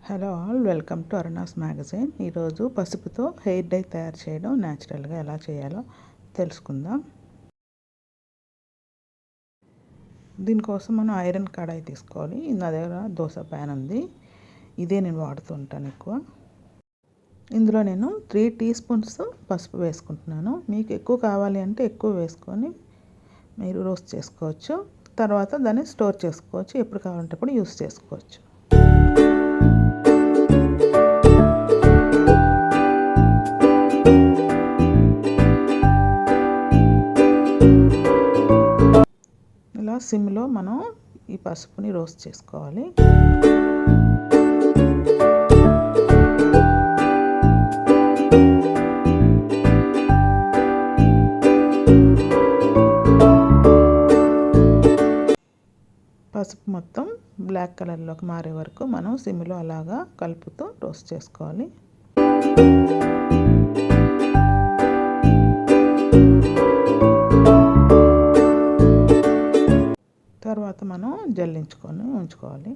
Hello all, welcome to Aruna's magazine. ఈరోజు పసుపుతో hair dye తయారు చేయడం న్యాచురల్గా ఎలా చేయాలో తెలుసుకుందాం. దీనికోసం మనం ఐరన్ కడాయి తీసుకోవాలి. నా దగ్గర దోశ ప్యాన్ ఉంది, ఇదే నేను వాడుతూ ఉంటాను ఎక్కువ. ఇందులో నేను 3 టీ స్పూన్స్ పసుపు వేసుకుంటున్నాను. మీకు ఎక్కువ కావాలి అంటే ఎక్కువ వేసుకొని మీరు రోస్ట్ చేసుకోవచ్చు. తర్వాత దాన్ని స్టోర్ చేసుకోవచ్చు, ఎప్పుడు కావాలంటే అప్పుడు యూస్ చేసుకోవచ్చు. ఇలా సిమ్లో మనం ఈ పసుపుని రోస్ట్ చేసుకోవాలి. పసుపు మొత్తం బ్లాక్ కలర్లోకి మారే వరకు మనం సిమ్లో అలాగా కలుపుతూ రోస్ట్ చేసుకోవాలి. తర్వాత మనం జల్లించుకొని ఉంచుకోవాలి.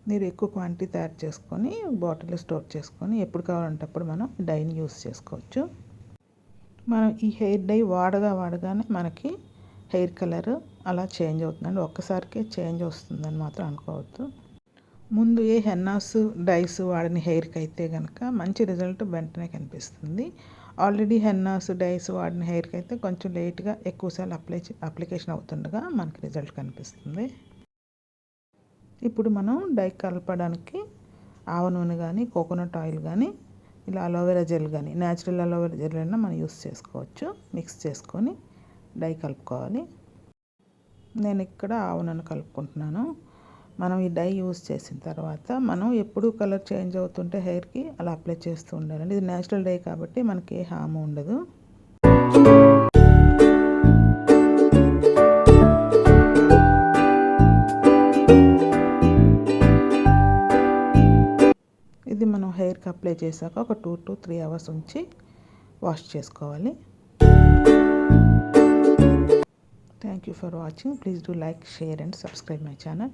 మీరు ఎక్కువ క్వాంటిటీ తయారు చేసుకొని బాటిల్లో స్టోర్ చేసుకొని ఎప్పుడు కావాలంటే అప్పుడు మనం డైని యూస్ చేసుకోవచ్చు. మనం ఈ హెయిర్ డై వాడగానే మనకి హెయిర్ కలర్ అలా చేంజ్ అవుతుందండి. ఒక్కసారికే చేంజ్ వస్తుందని మాత్రం అనుకోవద్దు. ముందు ఏ హెన్నాస్ డైస్ వాడిన హెయిర్కి అయితే కనుక మంచి రిజల్ట్ వెంటనే కనిపిస్తుంది. ఆల్రెడీ హెన్నాస్ డైస్ వాడిన హెయిర్కి అయితే కొంచెం లేట్గా ఎక్కువసార్లు అప్లికేషన్ అవుతుండగా మనకి రిజల్ట్ కనిపిస్తుంది. ఇప్పుడు మనం డై కలపడానికి ఆవ నూనె కానీ కోకోనట్ ఆయిల్ కానీ ఇలా అలోవెరా జెల్ కానీ న్యాచురల్ అలోవెరా జెల్ అయినా మనం యూస్ చేసుకోవచ్చు. మిక్స్ చేసుకొని డై కలుపుకోవాలి. నేను ఇక్కడ ఆవ నూనె కలుపుకుంటున్నాను. మనం ఈ డై యూస్ చేసిన తర్వాత మనం ఎప్పుడు కలర్ చేంజ్ అవుతుంటే హెయిర్కి అలా అప్లై చేస్తూ ఉండాలండి. ఇది న్యాచురల్ డై కాబట్టి మనకి ఏ హామ్ ఉండదు. ఇది మనం హెయిర్కి అప్లై చేశాక ఒక 2 to 3 hours ఉంచి వాష్ చేసుకోవాలి. Thank you for watching. Please do like, share and subscribe my channel.